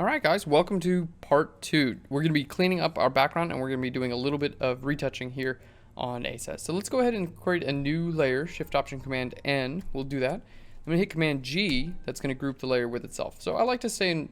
Alright guys, welcome to part 2. We're going to be cleaning up our background and we're going to be doing a little bit of retouching here on ASAS. So let's go ahead and create a new layer, Shift Option Command N, we'll do that. I'm going to hit Command G, that's going to group the layer with itself. So I like to stay in,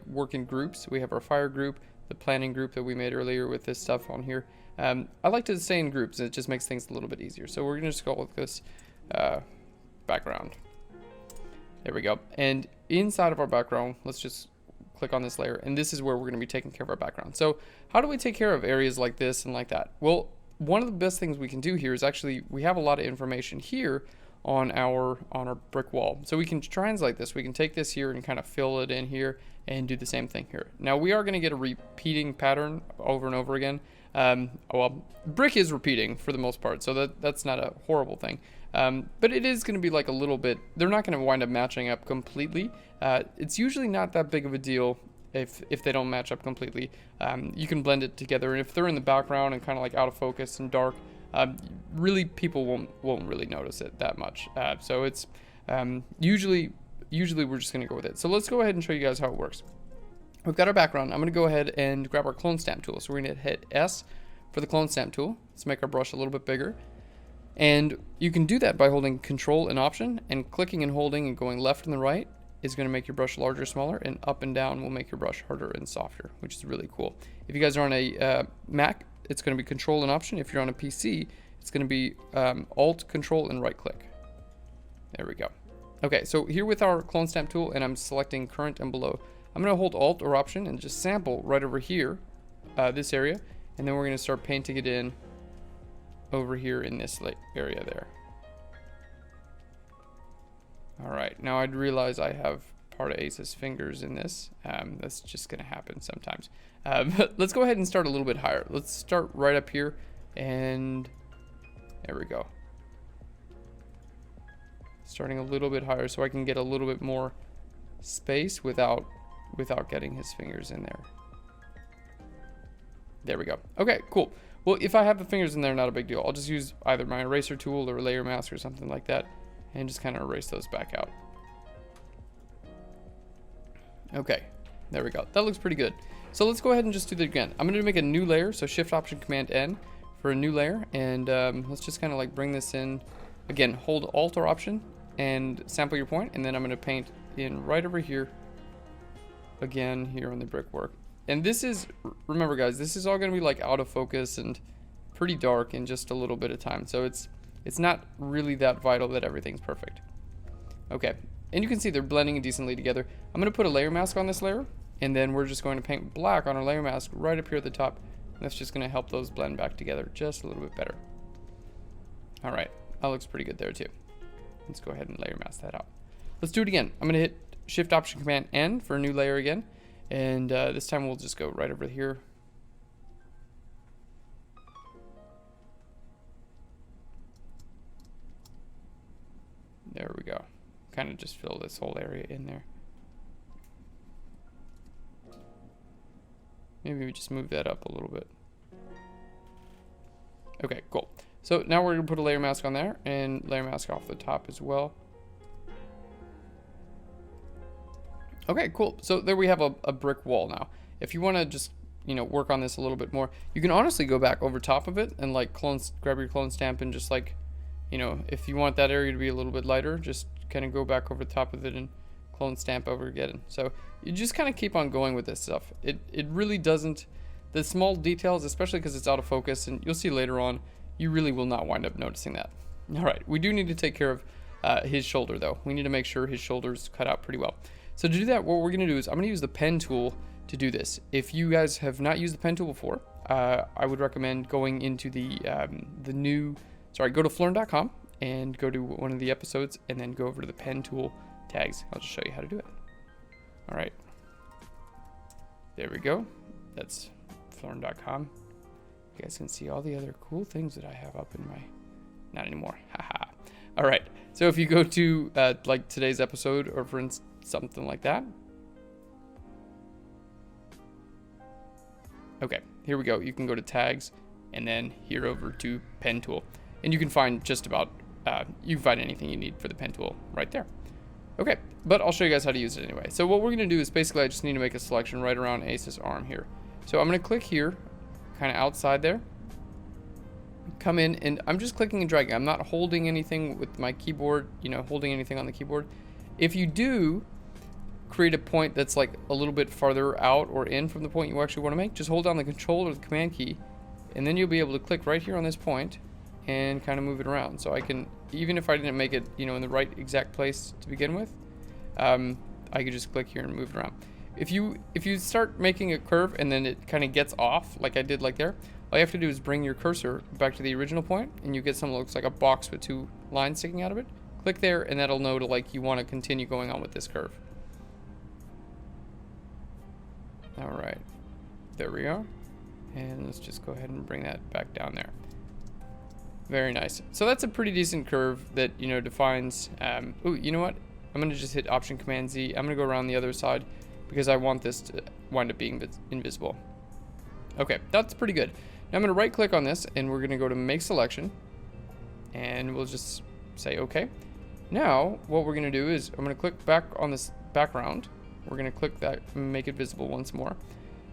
work in groups. We have our fire group, the planning group that we made earlier with this stuff on here. I like to stay in groups, it just makes things a little bit easier. So we're going to just go with this background. There we go. And inside of our background, let's just click on this layer, and this is where we're going to be taking care of our background. So how do we take care of areas like this and like that? Well, one of the best things we can do here is actually we have a lot of information here on our brick wall. So we can translate this. We can take this here and kind of fill it in here and do the same thing here. Now we are going to get a repeating pattern over and over again. Well, brick is repeating for the most part, so that's not a horrible thing. But it is going to be like a little bit, they're not going to wind up matching up completely. It's usually not that big of a deal if they don't match up completely. You can blend it together, and if they're in the background and kind of like out of focus and dark, really people won't really notice it that much. So it's usually we're just going to go with it. So let's go ahead and show you guys how it works. We've got our background. I'm going to go ahead and grab our clone stamp tool. So we're going to hit S for the clone stamp tool. Let's make our brush a little bit bigger. And you can do that by holding Control and Option, and clicking and holding and going left and the right is going to make your brush larger or smaller, and up and down will make your brush harder and softer, which is really cool. If you guys are on a Mac, it's going to be Control and Option. If you're on a PC, it's going to be Alt, Control, and right click. There we go. Okay, so here with our clone stamp tool, and I'm selecting current and below, I'm going to hold Alt or Option and just sample right over here, this area, and then we're going to start painting it in over here in this area there. Alright, now I'd realize I have part of Ace's fingers in this. That's just going to happen sometimes. But let's go ahead and start a little bit higher. Let's start right up here, and there we go. Starting a little bit higher so I can get a little bit more space without getting his fingers in there. There we go. Okay, cool. Well, if I have the fingers in there, not a big deal. I'll just use either my eraser tool or a layer mask or something like that, and just kind of erase those back out. Okay, there we go. That looks pretty good. So let's go ahead and just do that again. I'm going to make a new layer, so Shift Option Command N for a new layer, and let's just kind of like bring this in. Again, hold Alt or Option and sample your point, and then I'm going to paint in right over here, again here on the brickwork. And this is, remember guys, this is all going to be like out of focus and pretty dark in just a little bit of time. So it's not really that vital that everything's perfect. Okay, and you can see they're blending decently together. I'm going to put a layer mask on this layer, and then we're just going to paint black on our layer mask right up here at the top. And that's just going to help those blend back together just a little bit better. All right, that looks pretty good there too. Let's go ahead and layer mask that out. Let's do it again. I'm going to hit Shift Option Command N for a new layer again. And this time we'll just go right over here. There we go. Kind of just fill this whole area in there. Maybe we just move that up a little bit. Okay, cool. So now we're going to put a layer mask on there and layer mask off the top as well. Okay, cool. So there we have a brick wall now. If you want to just, work on this a little bit more, you can honestly go back over top of it and like grab your clone stamp and just like, if you want that area to be a little bit lighter, just kind of go back over the top of it and clone stamp over again. So you just kind of keep on going with this stuff. It really doesn't, the small details, especially because it's out of focus, and you'll see later on, you really will not wind up noticing that. All right, we do need to take care of his shoulder though. We need to make sure his shoulder's cut out pretty well. So to do that, what we're going to do is I'm going to use the pen tool to do this. If you guys have not used the pen tool before, I would recommend going into go to Flurn.com and go to one of the episodes and then go over to the pen tool tags. I'll just show you how to do it. All right. There we go. That's Flurn.com. You guys can see all the other cool things that I have up in my, not anymore. Haha. All right. So if you go to like today's episode, or for instance, something like that. Okay, here we go. You can go to tags and then here over to pen tool, and you can find just about you can find anything you need for the pen tool right there. Okay, but I'll show you guys how to use it anyway. So what we're going to do is basically I just need to make a selection right around Ace's arm here. So I'm going to click here, kind of outside there. Come in, and I'm just clicking and dragging. I'm not holding anything with my keyboard, you know, holding anything on the keyboard. If you do create a point that's like a little bit farther out or in from the point you actually want to make, just hold down the control or the command key, and then you'll be able to click right here on this point and kind of move it around. So I can, even if I didn't make it, you know, in the right exact place to begin with, I could just click here and move it around. If you start making a curve and then it kind of gets off, like I did like there, all you have to do is bring your cursor back to the original point, and you get something that looks like a box with two lines sticking out of it. Click there, and that'll know to like you want to continue going on with this curve. All right, there we are. And let's just go ahead and bring that back down there. Very nice. So that's a pretty decent curve that, you know, defines, ooh, you know what? I'm gonna just hit Option Command Z. I'm gonna go around the other side because I want this to wind up being invisible. Okay, that's pretty good. Now I'm gonna right click on this and we're gonna go to Make Selection, and we'll just say okay. Now what we're gonna do is I'm gonna click back on this background. We're gonna click that and make it visible once more.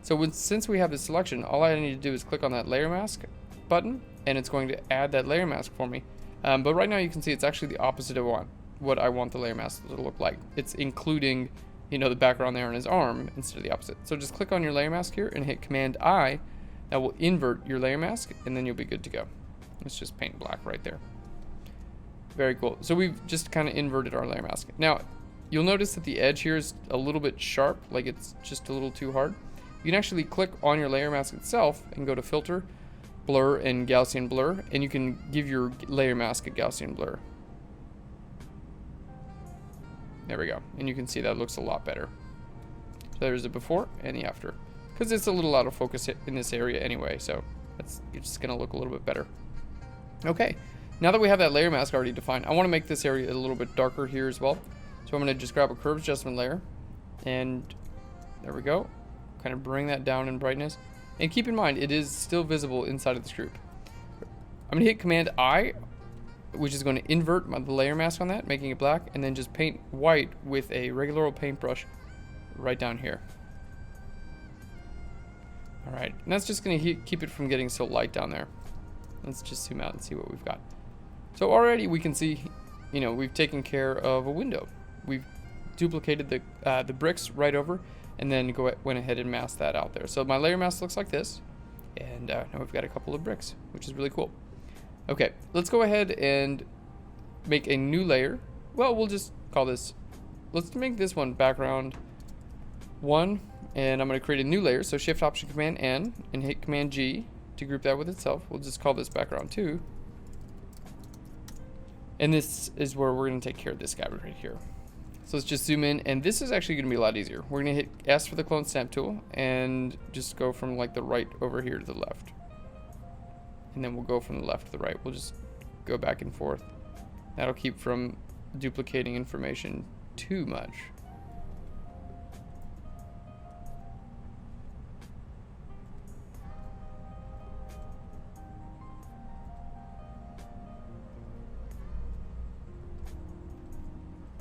So since we have this selection, all I need to do is click on that layer mask button, and it's going to add that layer mask for me. But right now you can see it's actually the opposite of what I want the layer mask to look like. It's including, you know, the background there on his arm instead of the opposite. So just click on your layer mask here and hit Command I. That will invert your layer mask, and then you'll be good to go. Let's just paint black right there. Very cool. So we've just kind of inverted our layer mask. Now, you'll notice that the edge here is a little bit sharp, like it's just a little too hard. You can actually click on your layer mask itself and go to Filter, Blur, and Gaussian Blur, and you can give your layer mask a Gaussian blur. There we go. And you can see that looks a lot better. So there's the before and the after. Because it's a little out of focus in this area anyway, so it's just going to look a little bit better. Okay, now that we have that layer mask already defined, I want to make this area a little bit darker here as well. So I'm going to just grab a curve adjustment layer, and there we go. Kind of bring that down in brightness. And keep in mind, it is still visible inside of this group. I'm going to hit Command I, which is going to invert the layer mask on that, making it black, and then just paint white with a regular old paintbrush right down here. All right, and that's just going to keep it from getting so light down there. Let's just zoom out and see what we've got. So already we can see, you know, we've taken care of a window. We've duplicated the bricks right over, and then went ahead and masked that out there. So my layer mask looks like this, and now we've got a couple of bricks, which is really cool. Okay, let's go ahead and make a new layer. Well, we'll just call this, let's make this one background 1, and I'm going to create a new layer. So Shift Option Command N and hit Command G to group that with itself. We'll just call this background 2. And this is where we're going to take care of this guy right here. So let's just zoom in, and this is actually going to be a lot easier. We're going to hit S for the clone stamp tool and just go from like the right over here to the left. And then we'll go from the left to the right. We'll just go back and forth. That'll keep from duplicating information too much.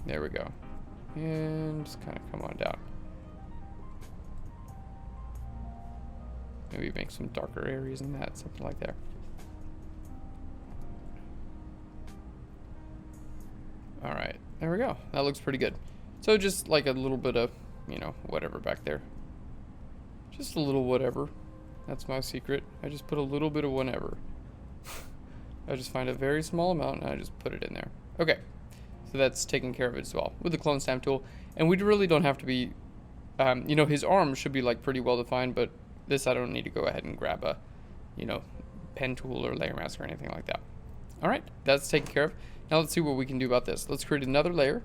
There we go. And just kind of come on down. Maybe make some darker areas in that, something like that. All right, there we go. That looks pretty good. So just like a little bit of, you know, whatever back there. Just a little whatever. That's my secret. I just put a little bit of whatever. I just find a very small amount and I just put it in there. Okay. So that's taking care of it as well with the clone stamp tool. And we really don't have to be, you know, his arm should be like pretty well defined, but this I don't need to go ahead and grab a, you know, pen tool or layer mask or anything like that. All right, that's taken care of. Now let's see what we can do about this. Let's create another layer,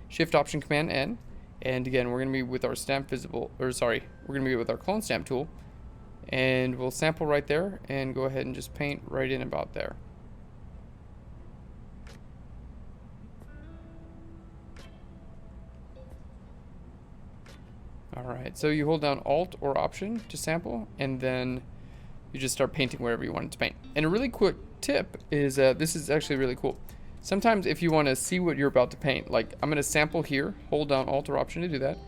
Shift Option Command N. And again, we're going to be with our stamp visible, or sorry, we're going to be with our clone stamp tool. And we'll sample right there and go ahead and just paint right in about there. Alright, so you hold down Alt or Option to sample, and then you just start painting wherever you want it to paint. And a really quick tip is, this is actually really cool. sometimes if you want to see what you're about to paint, like I'm going to sample here, hold down Alt or Option to do that.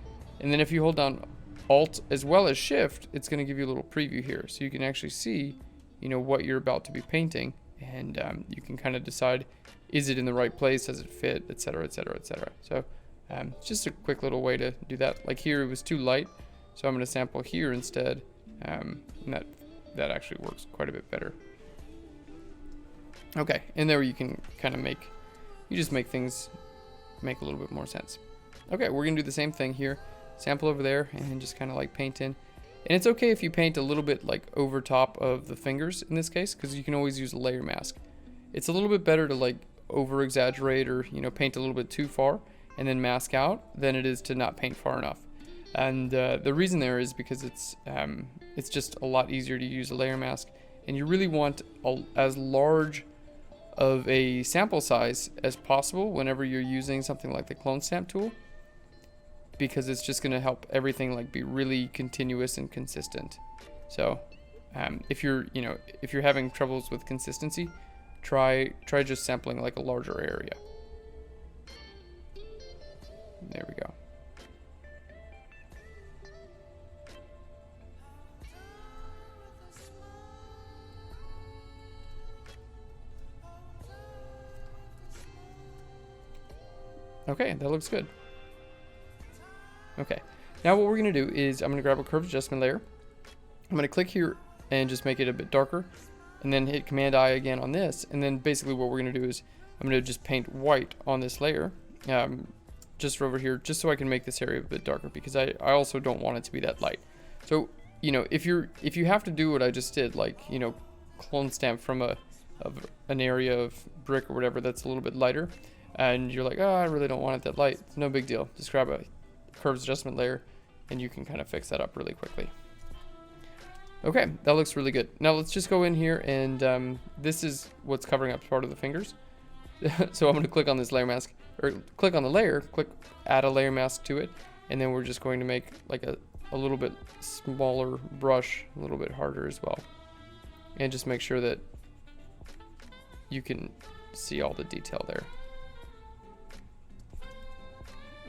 And then if you hold down Alt as well as Shift, it's going to give you a little preview here. So you can actually see, you know, what you're about to be painting. And you can kind of decide, is it in the right place? Does it fit? Etc. etc. etc. So it's just a quick little way to do that. Like here, it was too light. So I'm going to sample here instead. And that actually works quite a bit better. Okay, and there you can kind of make things make a little bit more sense. Okay, we're gonna do the same thing here. Sample over there and just kind of like paint in. And it's okay if you paint a little bit like over top of the fingers in this case, because you can always use a layer mask. It's a little bit better to like over exaggerate or, you know, paint a little bit too far and then mask out than it is to not paint far enough. And the reason there is because it's just a lot easier to use a layer mask, and you really want as large of a sample size as possible whenever you're using something like the clone stamp tool, because it's just going to help everything like be really continuous and consistent. So if you're having troubles with consistency, try just sampling like a larger area. There we go. Okay, that looks good. Okay, now what we're going to do is I'm going to grab a curve adjustment layer. I'm going to click here and just make it a bit darker, and then hit Command I again on this, and then basically what we're going to do is I'm going to just paint white on this layer, just over here, just so I can make this area a bit darker, because I also don't want it to be that light. So, you know, if you have to do what I just did, like, you know, clone stamp from an area of brick or whatever that's a little bit lighter, and you're like, oh, I really don't want it that light. It's no big deal. Just grab a curves adjustment layer and you can kind of fix that up really quickly. Okay, that looks really good. Now let's just go in here, and this is what's covering up part of the fingers. So I'm going to click on this layer mask, or click on the layer, click add a layer mask to it, and then we're just going to make like a little bit smaller brush, a little bit harder as well. And just make sure that you can see all the detail there.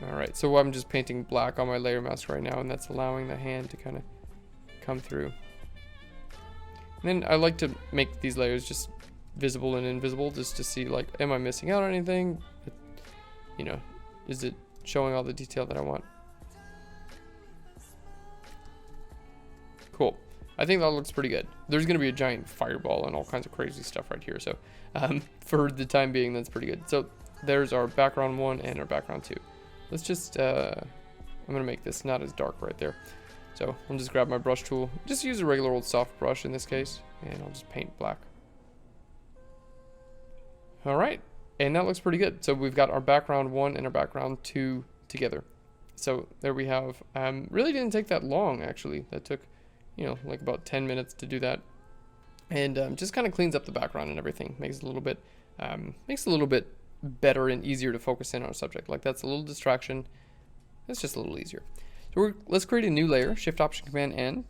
Alright, so I'm just painting black on my layer mask right now, and that's allowing the hand to kind of come through. And then I like to make these layers just visible and invisible, just to see, like, am I missing out on anything? You know, is it showing all the detail that I want? Cool. I think that looks pretty good. There's going to be a giant fireball and all kinds of crazy stuff right here, so for the time being, that's pretty good. So there's our background 1 and our background 2. Let's just, I'm going to make this not as dark right there. So I'll just grab my brush tool, just use a regular old soft brush in this case, and I'll just paint black. All right, and that looks pretty good. So we've got our background 1 and our background 2 together. So there we have, really didn't take that long actually. That took, you know, like about 10 minutes to do that. And just kind of cleans up the background and everything, makes it a little bit better and easier to focus in on a subject. Like, that's a little distraction. It's just a little easier. So let's create a new layer, Shift Option Command N,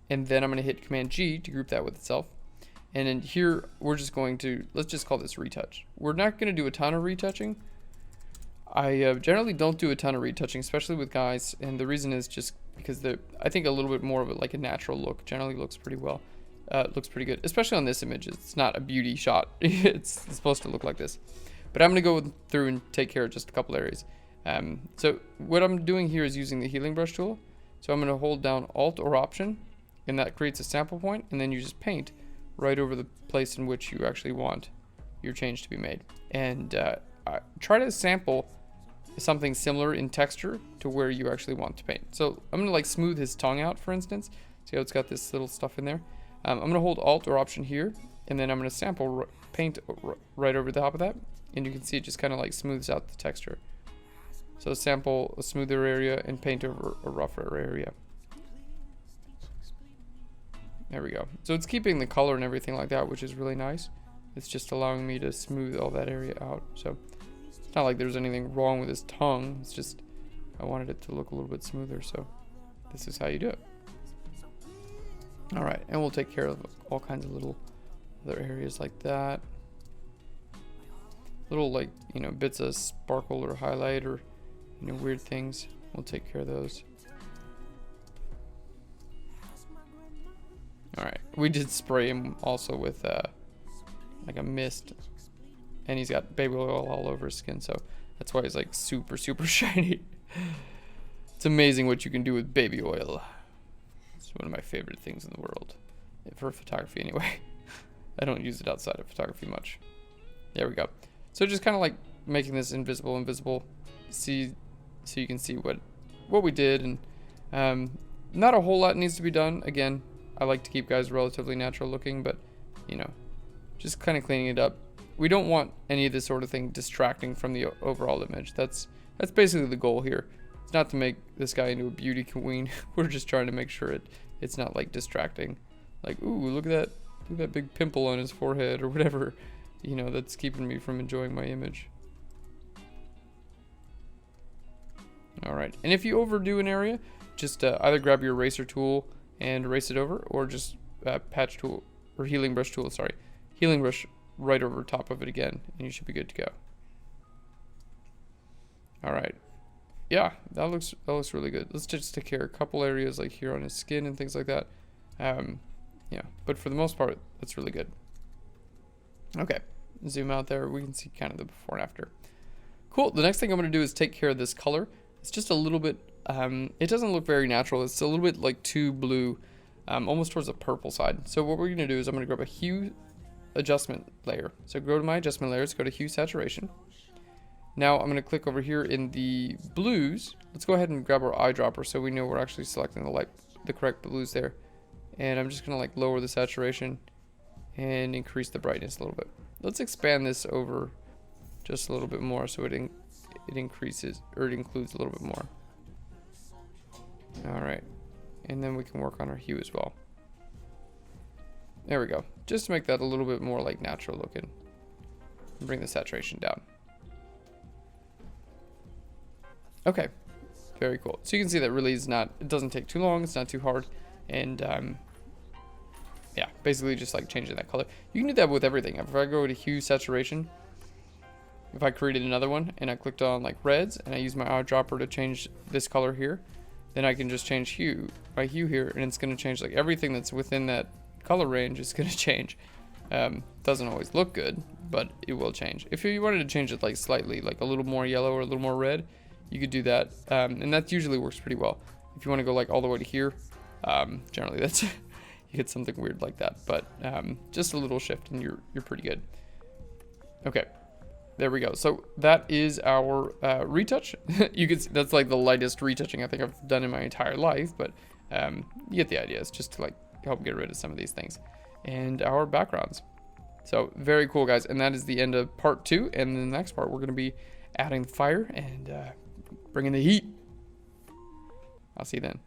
and then I'm going to hit Command G to group that with itself. And then here we're just going to, let's just call this Retouch. We're not going to do a ton of retouching. I generally don't do a ton of retouching, especially with guys, and the reason is just because I think a little bit more of like a natural look generally looks pretty well. Looks pretty good, especially on this image. It's not a beauty shot. It's supposed to look like this. But I'm going to go through and take care of just a couple areas. So what I'm doing here is using the healing brush tool. So I'm going to hold down Alt or Option, and that creates a sample point, and then you just paint right over the place in which you actually want your change to be made. And try to sample something similar in texture to where you actually want to paint. So I'm going to like smooth his tongue out, for instance. See how it's got this little stuff in there? I'm going to hold Alt or Option here, and then I'm going to sample paint right over the top of that. And you can see it just kind of like smooths out the texture. So sample a smoother area and paint over a rougher area. There we go. So it's keeping the color and everything like that, which is really nice. It's just allowing me to smooth all that area out. So it's not like there's anything wrong with his tongue. It's just I wanted it to look a little bit smoother. So this is how you do it. All right, and we'll take care of all kinds of little other areas like that. little like, you know, bits of sparkle or highlight or, you know, weird things. We'll take care of those. All right, we did spray him also with like a mist, and he's got baby oil all over his skin, so that's why he's like super shiny. It's amazing what you can do with baby oil. It's one of my favorite things in the world, for photography anyway. I don't use it outside of photography much. There we go. So just kind of like making this invisible, see, so you can see what we did, and not a whole lot needs to be done. Again, I like to keep guys relatively natural looking, but you know, just kind of cleaning it up. We don't want any of this sort of thing distracting from the overall image. That's basically the goal here. It's not to make this guy into a beauty queen. We're just trying to make sure it's not like distracting. Like, ooh, look at that big pimple on his forehead or whatever, you know, that's keeping me from enjoying my image. All right, and if you overdo an area, just either grab your eraser tool and erase it over, or just patch tool or healing brush tool, sorry, healing brush right over top of it again, and you should be good to go. All right, yeah, that looks really good. Let's just take care of a couple areas like here on his skin and things like that. Yeah, but for the most part, that's really good. Okay, zoom out there, we can see kind of the before and after. Cool. The next thing I'm going to do is take care of this color. It's just a little bit, it doesn't look very natural. It's a little bit like too blue, almost towards the purple side. So what we're going to do is I'm going to grab a hue adjustment layer. So go to my adjustment layers, go to hue saturation. Now I'm going to click over here in the blues. Let's go ahead and grab our eyedropper so we know we're actually selecting the correct blues there. And I'm just going to like lower the saturation and increase the brightness a little bit. Let's expand this over just a little bit more so it increases, or it includes a little bit more. All right, and then we can work on our hue as well. There we go, just to make that a little bit more like natural looking. Bring the saturation down. Okay, very cool. So you can see that really is not, it doesn't take too long, it's not too hard, and yeah, basically just like changing that color. You can do that with everything. If I go to hue saturation, if I created another one and I clicked on like reds and I use my eyedropper to change this color here, then I can just change my hue here, and it's going to change like everything that's within that color range is going to change. Doesn't always look good, but it will change. If you wanted to change it like slightly, like a little more yellow or a little more red, you could do that, and that usually works pretty well. If you want to go like all the way to here, generally that's you get something weird like that, but just a little shift and you're pretty good. Okay. There we go. So that is our retouch. You can see that's like the lightest retouching I think I've done in my entire life, but you get the idea. It's just to like help get rid of some of these things. And our backgrounds. So very cool, guys. And that is the end of part 2. And in the next part, we're going to be adding the fire and bringing the heat. I'll see you then.